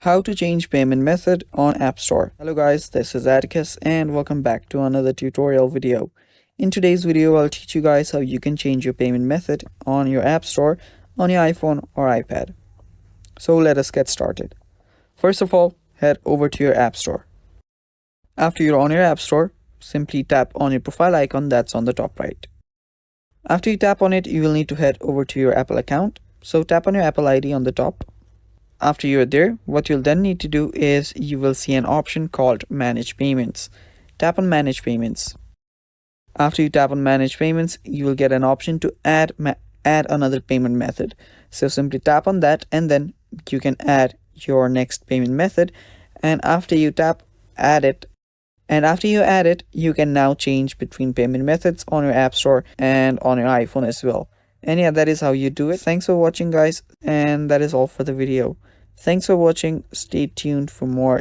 How to change payment method on App Store. Hello guys, this is Atticus and welcome back to another tutorial video. In today's video, I'll teach you guys how you can change your payment method on your App Store on your iPhone or iPad. So let us get started. First of all, head over to your App Store. After you're on your App Store, simply tap on your profile icon that's on the top right. After you tap on it, you will need to head over to your Apple account. So tap on your Apple ID on the top. After you're there, what you'll then need to do is you will see an option called Manage Payments. Tap on Manage Payments. After you tap on Manage Payments, you will get an option to add another payment method. So simply tap on that and then you can add your next payment method. And after you add it, you can now change between payment methods on your App Store and on your iPhone as well. And yeah, that is how you do it. Thanks for watching guys, and that is all for the video. Thanks for watching. Stay tuned for more.